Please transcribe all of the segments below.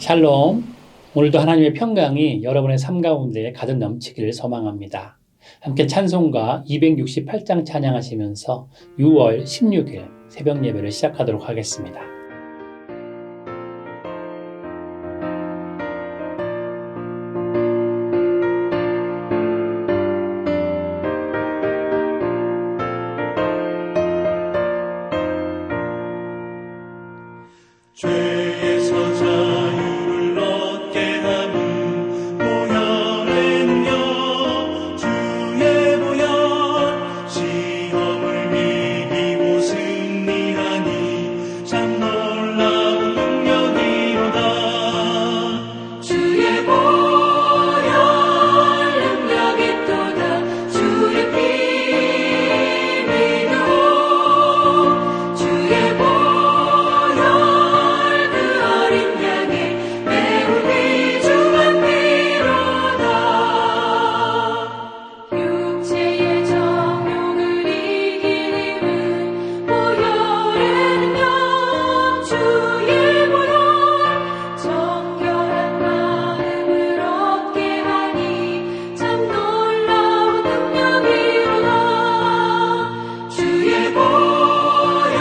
샬롬. 오늘도 하나님의 평강이 여러분의 삶 가운데 가득 넘치기를 소망합니다. 함께 찬송가 268장 찬양하시면서 6월 16일 새벽 예배를 시작하도록 하겠습니다. 죄에서 자유를 얻게 하는 보혈은요, 주의 보혈. 시험을 이기고 승리하니 참 놀라운 능력이로다. 주의 보혈 능력이 또다. 주의 피 믿어. 주의 보혈 매우 귀중한 피로다. 육체의 정욕을 이긴 힘은 보혈은요, 주의 보혈. 정결한 마음을 얻게 하니 참 놀라운 능력이로다. 주의 보혈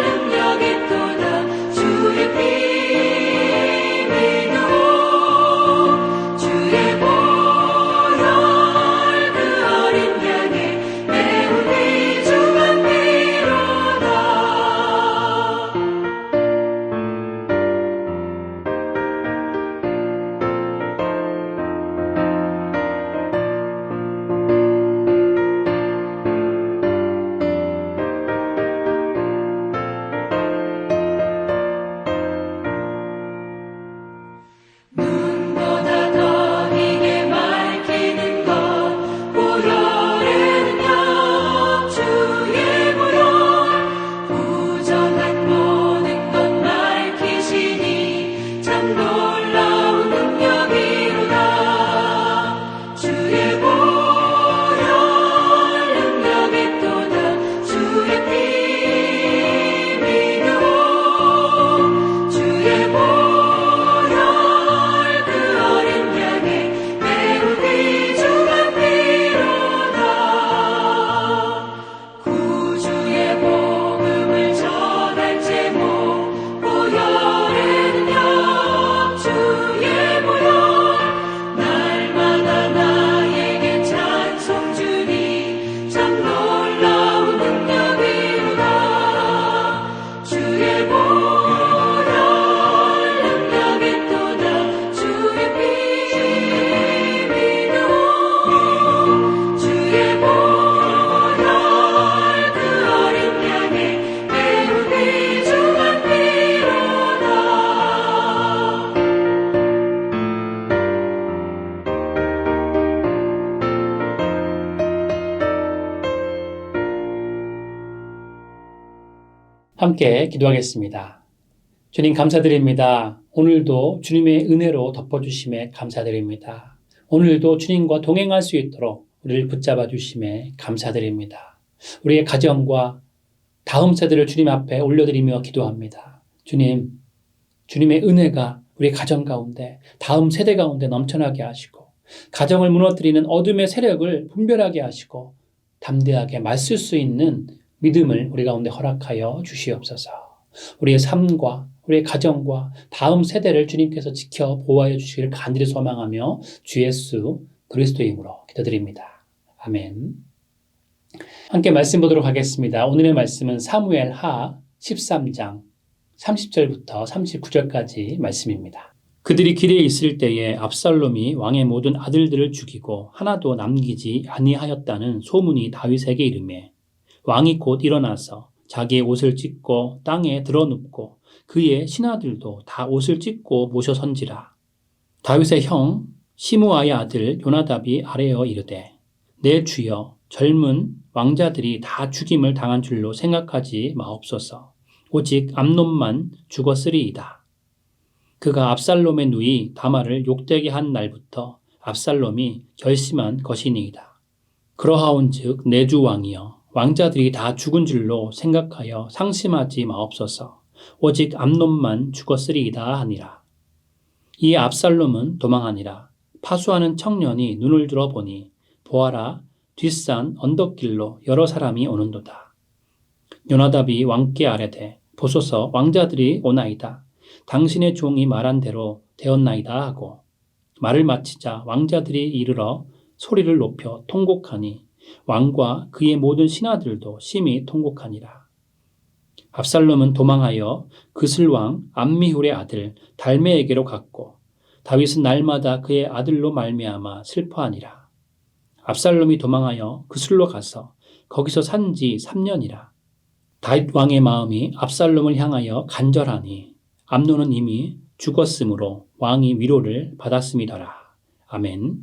능력이 또다. 주의 피 주의 보혈 그 어린 양의 매우 귀중한 피로다. 눈보다 더 이게 밝히는 것 보혈은요, 주의 보혈. 부정한 모든 것 밝히시니 참 놀라운 능력이로다. 주의 보혈 능력이 또다. 주의 피 믿어. 주의 보혈 그 어린 양의 매우 귀중한 피로다. 구주의 복음을 전할 제목 보혈은요, 주의 보혈. 날마다 나에게 찬송 주니 참 놀라운 능력이로다. 주의 보혈 능력이 또다. 주의 피 믿어. 주의 보혈 그 어린 양의 매우 귀중한 피로다. 함께 기도하겠습니다. 주님 감사드립니다. 오늘도 주님의 은혜로 덮어주심에 감사드립니다. 오늘도 주님과 동행할 수 있도록 우리를 붙잡아 주심에 감사드립니다. 우리의 가정과 다음 세대를 주님 앞에 올려드리며 기도합니다. 주님, 주님의 은혜가 우리 가정 가운데, 다음 세대 가운데 넘쳐나게 하시고, 가정을 무너뜨리는 어둠의 세력을 분별하게 하시고, 담대하게 맞설 수 있는 믿음을 우리 가운데 허락하여 주시옵소서. 우리의 삶과 우리의 가정과 다음 세대를 주님께서 지켜 보호하여 주시기를 간절히 소망하며 주 예수 그리스도의 이름으로 기도드립니다. 아멘. 함께 말씀 보도록 하겠습니다. 오늘의 말씀은 사무엘 하 13장 30절부터 39절까지 말씀입니다. 그들이 길에 있을 때에 압살롬이 왕의 모든 아들들을 죽이고 하나도 남기지 아니하였다는 소문이 다윗에게 이르매 왕이 곧 일어나서 자기의 옷을 찢고 땅에 드러눕고 그의 신하들도 다 옷을 찢고 모셔선지라. 다윗의 형 시므아의 아들 요나답이 아뢰어 이르되 내 주여 젊은 왕자들이 다 죽임을 당한 줄로 생각하지 마옵소서. 오직 암논만 죽었으리이다. 그가 압살롬의 누이 다말을 욕되게 한 날부터 압살롬이 결심한 것이니이다. 그러하온즉 내 주 왕이여 왕자들이 다 죽은 줄로 생각하여 상심하지 마옵소서. 오직 암논만 죽었으리이다 하니라. 이에 압살롬은 도망하니라. 파수하는 청년이 눈을 들어 보니 보아라 뒷산 언덕길로 여러 사람이 오는도다. 요나답이 왕께 아뢰되 보소서 왕자들이 오나이다. 당신의 종이 말한 대로 되었나이다 하고 말을 마치자 왕자들이 이르러 소리를 높여 통곡하니 왕과 그의 모든 신하들도 심히 통곡하니라. 압살롬은 도망하여 그슬왕 암미훌의 아들 달메에게로 갔고 다윗은 날마다 그의 아들로 말미암아 슬퍼하니라. 압살롬이 도망하여 그슬로 가서 거기서 산 지 3년이라. 다윗 왕의 마음이 압살롬을 향하여 간절하니 암논은 이미 죽었으므로 왕이 위로를 받았음이더라. 아멘.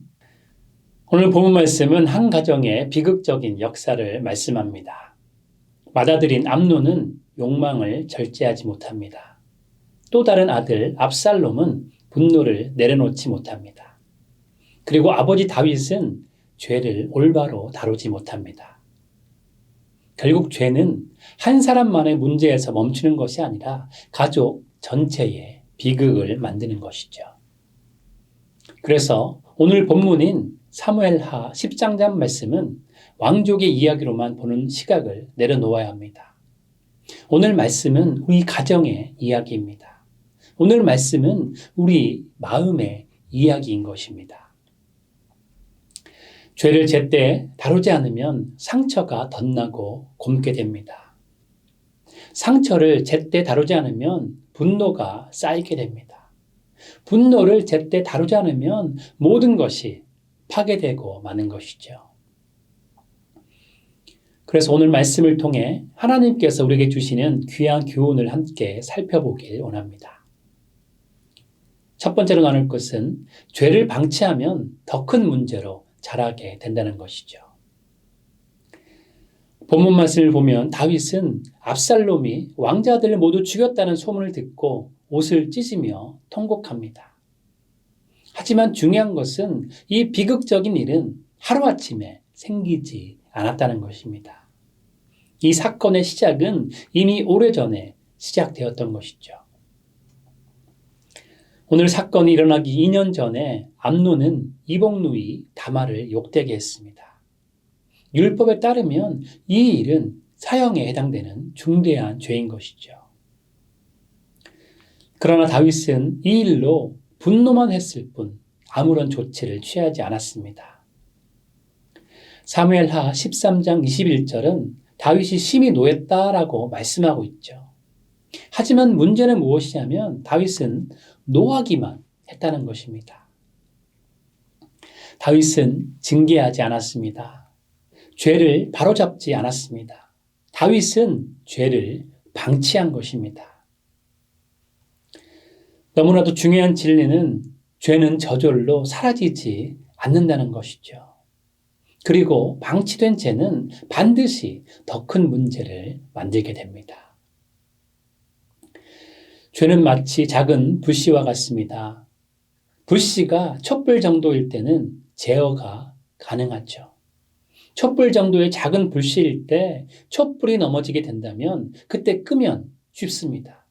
오늘 본문 말씀은 한 가정의 비극적인 역사를 말씀합니다. 맏아들인 암논은 욕망을 절제하지 못합니다. 또 다른 아들 압살롬은 분노를 내려놓지 못합니다. 그리고 아버지 다윗은 죄를 올바로 다루지 못합니다. 결국 죄는 한 사람만의 문제에서 멈추는 것이 아니라 가족 전체의 비극을 만드는 것이죠. 그래서 오늘 본문인 사무엘하 10장장 말씀은 왕족의 이야기로만 보는 시각을 내려놓아야 합니다. 오늘 말씀은 우리 가정의 이야기입니다. 오늘 말씀은 우리 마음의 이야기인 것입니다. 죄를 제때 다루지 않으면 상처가 덧나고 곪게 됩니다. 상처를 제때 다루지 않으면 분노가 쌓이게 됩니다. 분노를 제때 다루지 않으면 모든 것이 파괴되고 마는 것이죠. 그래서 오늘 말씀을 통해 하나님께서 우리에게 주시는 귀한 교훈을 함께 살펴보길 원합니다. 첫 번째로 나눌 것은 죄를 방치하면 더 큰 문제로 자라게 된다는 것이죠. 본문 말씀을 보면 다윗은 압살롬이 왕자들을 모두 죽였다는 소문을 듣고 옷을 찢으며 통곡합니다. 하지만 중요한 것은 이 비극적인 일은 하루아침에 생기지 않았다는 것입니다. 이 사건의 시작은 이미 오래전에 시작되었던 것이죠. 오늘 사건이 일어나기 2년 전에 암논은 이복누이 다말을 욕되게 했습니다. 율법에 따르면 이 일은 사형에 해당되는 중대한 죄인 것이죠. 그러나 다윗은 이 일로 분노만 했을 뿐 아무런 조치를 취하지 않았습니다. 사무엘하 13장 21절은 다윗이 심히 노했다라고 말씀하고 있죠. 하지만 문제는 무엇이냐면 다윗은 노하기만 했다는 것입니다. 다윗은 징계하지 않았습니다. 죄를 바로잡지 않았습니다. 다윗은 죄를 방치한 것입니다. 너무나도 중요한 진리는 죄는 저절로 사라지지 않는다는 것이죠. 그리고 방치된 죄는 반드시 더 큰 문제를 만들게 됩니다. 죄는 마치 작은 불씨와 같습니다. 불씨가 촛불 정도일 때는 제어가 가능하죠. 촛불 정도의 작은 불씨일 때 촛불이 넘어지게 된다면 그때 끄면 쉽습니다.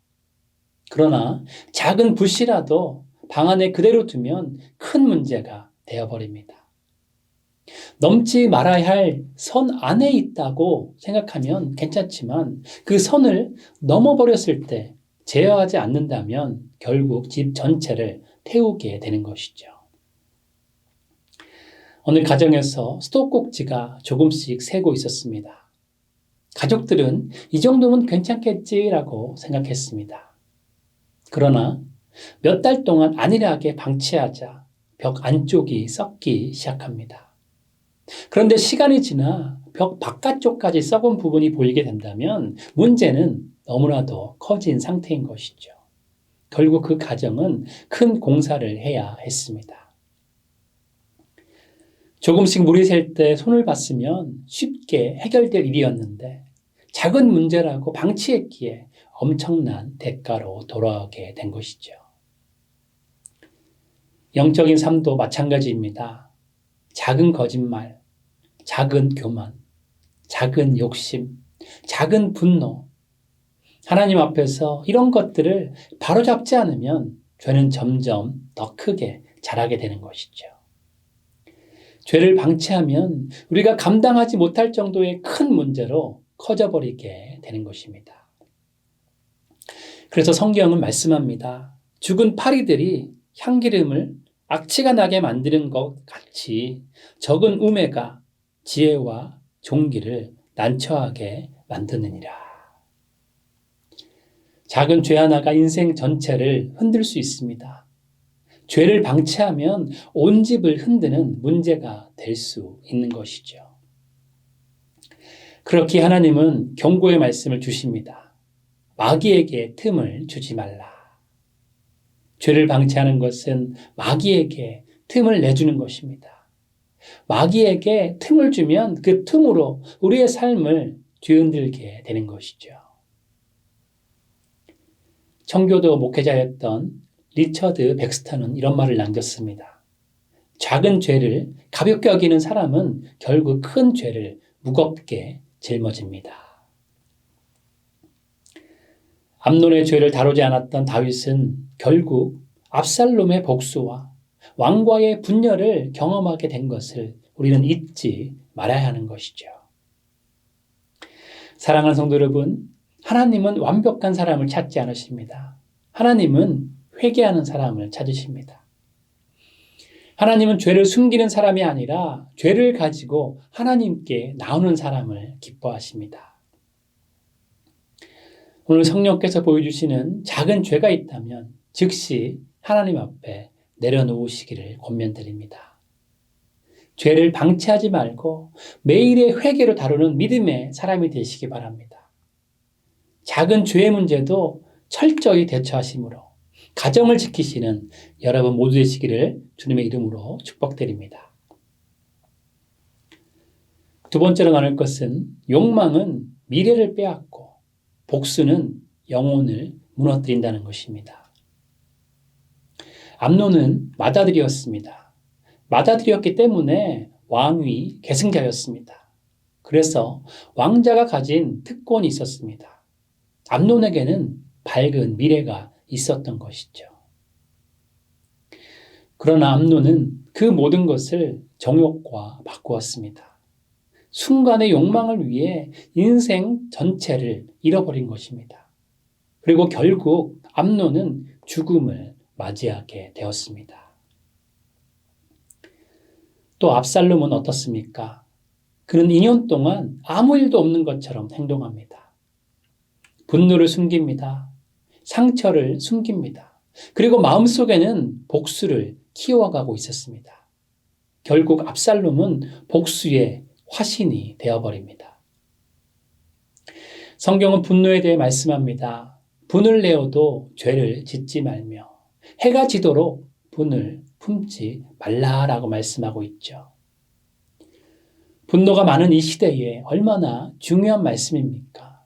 그러나 작은 불씨라도 방 안에 그대로 두면 큰 문제가 되어버립니다. 넘지 말아야 할 선 안에 있다고 생각하면 괜찮지만 그 선을 넘어버렸을 때 제어하지 않는다면 결국 집 전체를 태우게 되는 것이죠. 어느 가정에서 수도꼭지가 조금씩 새고 있었습니다. 가족들은 이 정도면 괜찮겠지라고 생각했습니다. 그러나 몇 달 동안 안일하게 방치하자 벽 안쪽이 썩기 시작합니다. 그런데 시간이 지나 벽 바깥쪽까지 썩은 부분이 보이게 된다면 문제는 너무나도 커진 상태인 것이죠. 결국 그 가정은 큰 공사를 해야 했습니다. 조금씩 물이 셀 때 손을 봤으면 쉽게 해결될 일이었는데 작은 문제라고 방치했기에 엄청난 대가로 돌아오게 된 것이죠. 영적인 삶도 마찬가지입니다. 작은 거짓말, 작은 교만, 작은 욕심, 작은 분노. 하나님 앞에서 이런 것들을 바로잡지 않으면 죄는 점점 더 크게 자라게 되는 것이죠. 죄를 방치하면 우리가 감당하지 못할 정도의 큰 문제로 커져버리게 되는 것입니다. 그래서 성경은 말씀합니다. 죽은 파리들이 향기름을 악취가 나게 만드는 것 같이 적은 우매가 지혜와 종기를 난처하게 만드느니라. 작은 죄 하나가 인생 전체를 흔들 수 있습니다. 죄를 방치하면 온 집을 흔드는 문제가 될 수 있는 것이죠. 그렇게 하나님은 경고의 말씀을 주십니다. 마귀에게 틈을 주지 말라. 죄를 방치하는 것은 마귀에게 틈을 내주는 것입니다. 마귀에게 틈을 주면 그 틈으로 우리의 삶을 뒤흔들게 되는 것이죠. 청교도 목회자였던 리처드 백스터는 이런 말을 남겼습니다. 작은 죄를 가볍게 여기는 사람은 결국 큰 죄를 무겁게 짊어집니다. 암논의 죄를 다루지 않았던 다윗은 결국 압살롬의 복수와 왕과의 분열을 경험하게 된 것을 우리는 잊지 말아야 하는 것이죠. 사랑하는 성도 여러분, 하나님은 완벽한 사람을 찾지 않으십니다. 하나님은 회개하는 사람을 찾으십니다. 하나님은 죄를 숨기는 사람이 아니라 죄를 가지고 하나님께 나오는 사람을 기뻐하십니다. 오늘 성령께서 보여주시는 작은 죄가 있다면 즉시 하나님 앞에 내려놓으시기를 권면드립니다. 죄를 방치하지 말고 매일의 회개로 다루는 믿음의 사람이 되시기 바랍니다. 작은 죄의 문제도 철저히 대처하심으로 가정을 지키시는 여러분 모두 되시기를 주님의 이름으로 축복드립니다. 두 번째로 나눌 것은 욕망은 미래를 빼앗고 복수는 영혼을 무너뜨린다는 것입니다. 암논은 맏아들이었습니다. 맏아들이었기 때문에 왕위 계승자였습니다. 그래서 왕자가 가진 특권이 있었습니다. 암논에게는 밝은 미래가 있었던 것이죠. 그러나 암논은 그 모든 것을 정욕과 바꾸었습니다. 순간의 욕망을 위해 인생 전체를 잃어버린 것입니다. 그리고 결국 암논은 죽음을 맞이하게 되었습니다. 또 압살롬은 어떻습니까? 그는 2년 동안 아무 일도 없는 것처럼 행동합니다. 분노를 숨깁니다. 상처를 숨깁니다. 그리고 마음속에는 복수를 키워가고 있었습니다. 결국 압살롬은 복수의 화신이 되어버립니다. 성경은 분노에 대해 말씀합니다. 분을 내어도 죄를 짓지 말며 해가 지도록 분을 품지 말라라고 말씀하고 있죠. 분노가 많은 이 시대에 얼마나 중요한 말씀입니까?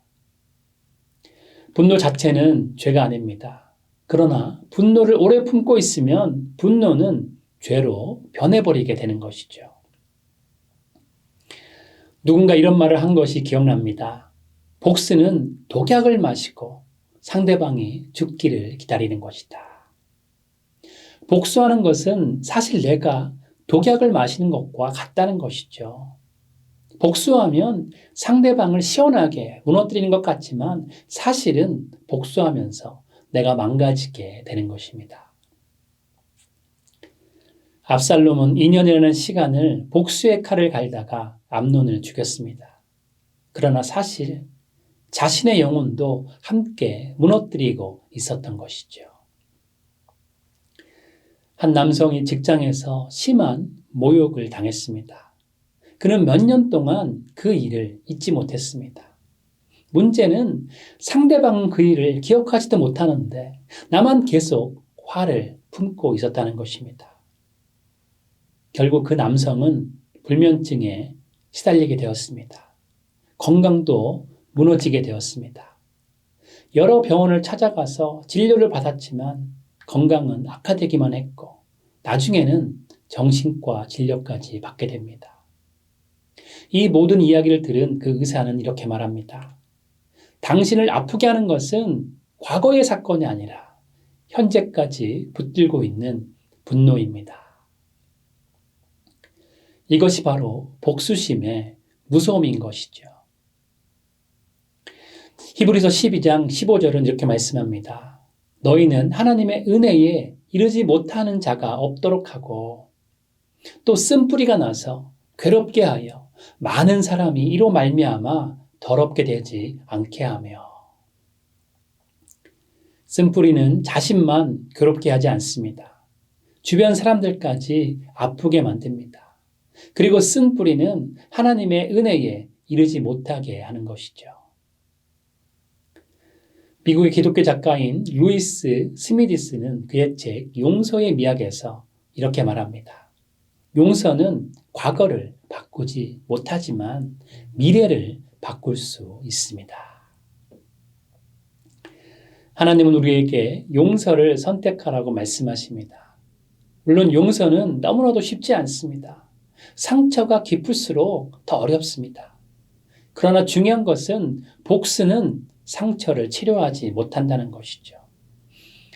분노 자체는 죄가 아닙니다. 그러나 분노를 오래 품고 있으면 분노는 죄로 변해버리게 되는 것이죠. 누군가 이런 말을 한 것이 기억납니다. 복수는 독약을 마시고 상대방이 죽기를 기다리는 것이다. 복수하는 것은 사실 내가 독약을 마시는 것과 같다는 것이죠. 복수하면 상대방을 시원하게 무너뜨리는 것 같지만 사실은 복수하면서 내가 망가지게 되는 것입니다. 압살롬은 2년이라는 시간을 복수의 칼을 갈다가 암논을 죽였습니다. 그러나 사실 자신의 영혼도 함께 무너뜨리고 있었던 것이죠. 한 남성이 직장에서 심한 모욕을 당했습니다. 그는 몇 년 동안 그 일을 잊지 못했습니다. 문제는 상대방은 그 일을 기억하지도 못하는데 나만 계속 화를 품고 있었다는 것입니다. 결국 그 남성은 불면증에 시달리게 되었습니다. 건강도 무너지게 되었습니다. 여러 병원을 찾아가서 진료를 받았지만 건강은 악화되기만 했고 나중에는 정신과 진료까지 받게 됩니다. 이 모든 이야기를 들은 그 의사는 이렇게 말합니다. 당신을 아프게 하는 것은 과거의 사건이 아니라 현재까지 붙들고 있는 분노입니다. 이것이 바로 복수심의 무서움인 것이죠. 히브리서 12장 15절은 이렇게 말씀합니다. 너희는 하나님의 은혜에 이르지 못하는 자가 없도록 하고 또 쓴뿌리가 나서 괴롭게 하여 많은 사람이 이로 말미암아 더럽게 되지 않게 하며. 쓴뿌리는 자신만 괴롭게 하지 않습니다. 주변 사람들까지 아프게 만듭니다. 그리고 쓴뿌리는 하나님의 은혜에 이르지 못하게 하는 것이죠. 미국의 기독교 작가인 루이스 스미디스는 그의 책 용서의 미학에서 이렇게 말합니다. 용서는 과거를 바꾸지 못하지만 미래를 바꿀 수 있습니다. 하나님은 우리에게 용서를 선택하라고 말씀하십니다. 물론 용서는 너무나도 쉽지 않습니다. 상처가 깊을수록 더 어렵습니다. 그러나 중요한 것은 복수는 상처를 치료하지 못한다는 것이죠.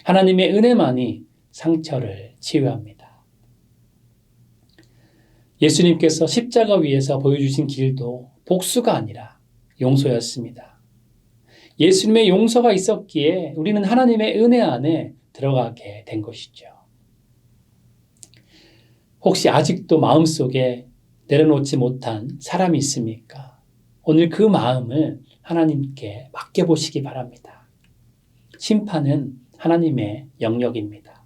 하나님의 은혜만이 상처를 치유합니다. 예수님께서 십자가 위에서 보여주신 길도 복수가 아니라 용서였습니다. 예수님의 용서가 있었기에 우리는 하나님의 은혜 안에 들어가게 된 것이죠. 혹시 아직도 마음속에 내려놓지 못한 사람이 있습니까? 오늘 그 마음을 하나님께 맡겨보시기 바랍니다. 심판은 하나님의 영역입니다.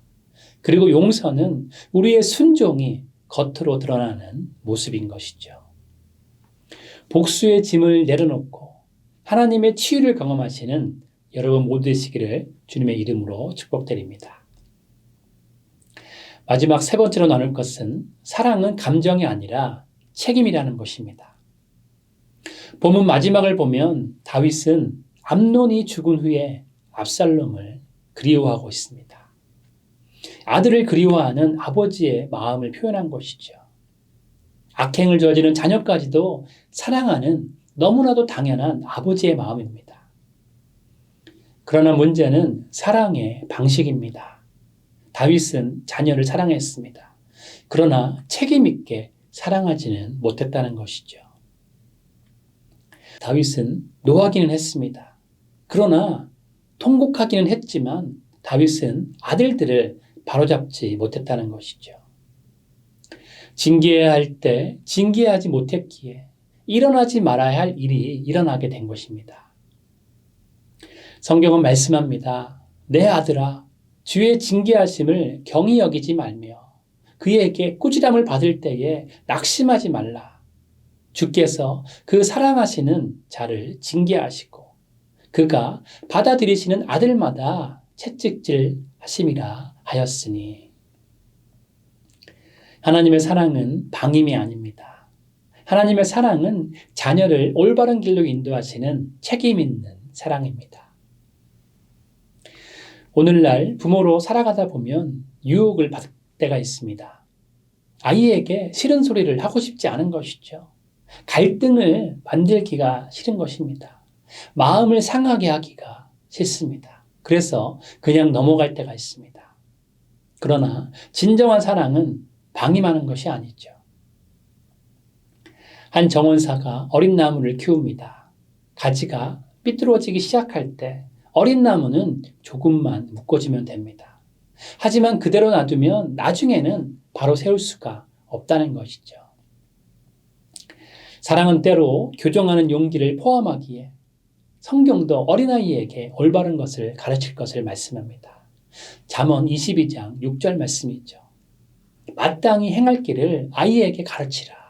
그리고 용서는 우리의 순종이 겉으로 드러나는 모습인 것이죠. 복수의 짐을 내려놓고 하나님의 치유를 경험하시는 여러분 모두 되시기를 주님의 이름으로 축복드립니다. 마지막 세 번째로 나눌 것은 사랑은 감정이 아니라 책임이라는 것입니다. 본문 마지막을 보면 다윗은 암논이 죽은 후에 압살롬을 그리워하고 있습니다. 아들을 그리워하는 아버지의 마음을 표현한 것이죠. 악행을 저지른 자녀까지도 사랑하는 너무나도 당연한 아버지의 마음입니다. 그러나 문제는 사랑의 방식입니다. 다윗은 자녀를 사랑했습니다. 그러나 책임 있게 사랑하지는 못했다는 것이죠. 다윗은 노하기는 했습니다. 그러나 통곡하기는 했지만 다윗은 아들들을 바로잡지 못했다는 것이죠. 징계해야 할 때 징계하지 못했기에 일어나지 말아야 할 일이 일어나게 된 것입니다. 성경은 말씀합니다. 내 아들아, 주의 징계하심을 경히 여기지 말며 그에게 꾸지람을 받을 때에 낙심하지 말라. 주께서 그 사랑하시는 자를 징계하시고 그가 받아들이시는 아들마다 채찍질 하심이라 하였으니. 하나님의 사랑은 방임이 아닙니다. 하나님의 사랑은 자녀를 올바른 길로 인도하시는 책임 있는 사랑입니다. 오늘날 부모로 살아가다 보면 유혹을 받을 때가 있습니다. 아이에게 싫은 소리를 하고 싶지 않은 것이죠. 갈등을 만들기가 싫은 것입니다. 마음을 상하게 하기가 싫습니다. 그래서 그냥 넘어갈 때가 있습니다. 그러나 진정한 사랑은 방임하는 것이 아니죠. 한 정원사가 어린 나무를 키웁니다. 가지가 삐뚤어지기 시작할 때 어린 나무는 조금만 묶어주면 됩니다. 하지만 그대로 놔두면 나중에는 바로 세울 수가 없다는 것이죠. 사랑은 때로 교정하는 용기를 포함하기에 성경도 어린아이에게 올바른 것을 가르칠 것을 말씀합니다. 잠언 22장 6절 말씀이죠. 마땅히 행할 길을 아이에게 가르치라.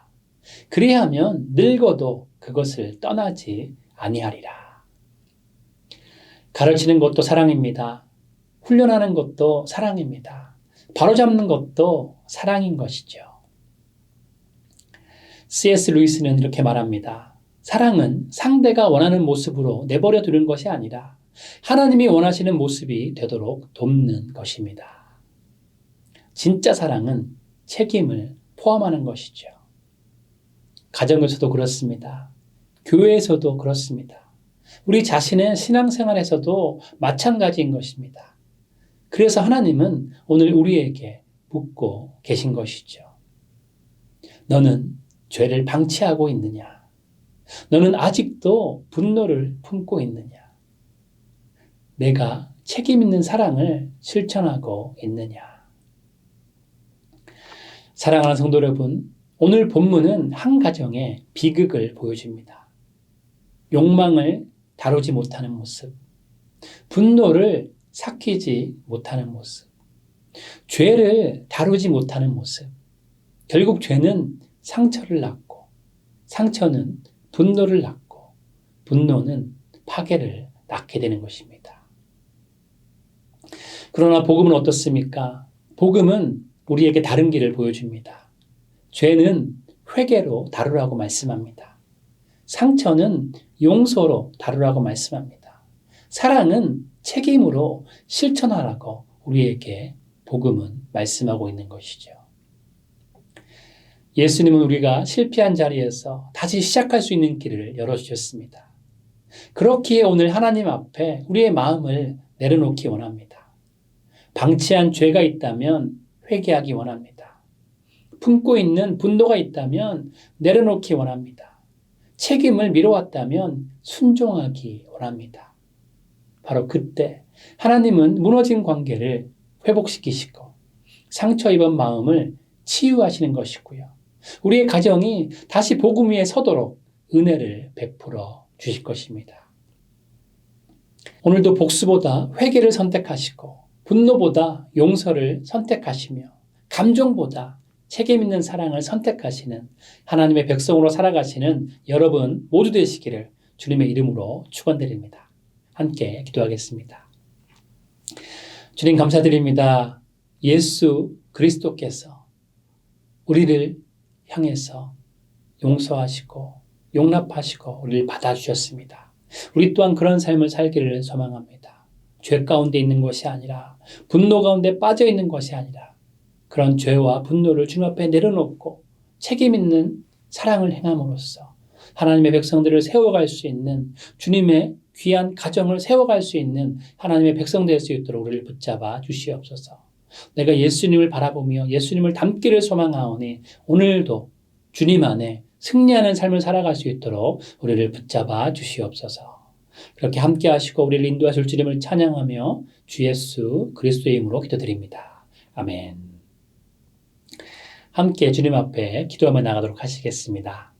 그리하면 늙어도 그것을 떠나지 아니하리라. 가르치는 것도 사랑입니다. 훈련하는 것도 사랑입니다. 바로잡는 것도 사랑인 것이죠. C.S. 루이스는 이렇게 말합니다. 사랑은 상대가 원하는 모습으로 내버려 두는 것이 아니라 하나님이 원하시는 모습이 되도록 돕는 것입니다. 진짜 사랑은 책임을 포함하는 것이죠. 가정에서도 그렇습니다. 교회에서도 그렇습니다. 우리 자신의 신앙생활에서도 마찬가지인 것입니다. 그래서 하나님은 오늘 우리에게 묻고 계신 것이죠. 너는 죄를 방치하고 있느냐? 너는 아직도 분노를 품고 있느냐? 내가 책임 있는 사랑을 실천하고 있느냐? 사랑하는 성도 여러분, 오늘 본문은 한 가정의 비극을 보여줍니다. 욕망을 다루지 못하는 모습, 분노를 삭히지 못하는 모습, 죄를 다루지 못하는 모습. 결국 죄는 상처를 낳고, 상처는 분노를 낳고, 분노는 파괴를 낳게 되는 것입니다. 그러나 복음은 어떻습니까? 복음은 우리에게 다른 길을 보여줍니다. 죄는 회개로 다루라고 말씀합니다. 상처는 용서로 다루라고 말씀합니다. 사랑은 책임으로 실천하라고 우리에게 복음은 말씀하고 있는 것이죠. 예수님은 우리가 실패한 자리에서 다시 시작할 수 있는 길을 열어주셨습니다. 그렇기에 오늘 하나님 앞에 우리의 마음을 내려놓기 원합니다. 방치한 죄가 있다면 회개하기 원합니다. 품고 있는 분노가 있다면 내려놓기 원합니다. 책임을 미뤄왔다면 순종하기 원합니다. 바로 그때 하나님은 무너진 관계를 회복시키시고 상처 입은 마음을 치유하시는 것이고요. 우리의 가정이 다시 복음 위에 서도록 은혜를 베풀어 주실 것입니다. 오늘도 복수보다 회개를 선택하시고 분노보다 용서를 선택하시며 감정보다 책임 있는 사랑을 선택하시는 하나님의 백성으로 살아가시는 여러분 모두 되시기를 주님의 이름으로 축원드립니다. 함께 기도하겠습니다. 주님 감사드립니다. 예수 그리스도께서 우리를 향해서 용서하시고 용납하시고 우리를 받아주셨습니다. 우리 또한 그런 삶을 살기를 소망합니다. 죄 가운데 있는 것이 아니라 분노 가운데 빠져 있는 것이 아니라 그런 죄와 분노를 주님 앞에 내려놓고 책임 있는 사랑을 행함으로써 하나님의 백성들을 세워갈 수 있는 주님의 귀한 가정을 세워갈 수 있는 하나님의 백성 될 수 있도록 우리를 붙잡아 주시옵소서. 내가 예수님을 바라보며 예수님을 닮기를 소망하오니 오늘도 주님 안에 승리하는 삶을 살아갈 수 있도록 우리를 붙잡아 주시옵소서. 그렇게 함께 하시고 우리를 인도하실 주님을 찬양하며 주 예수 그리스도의 이름으로 기도드립니다. 아멘. 함께 주님 앞에 기도하며 나가도록 하시겠습니다.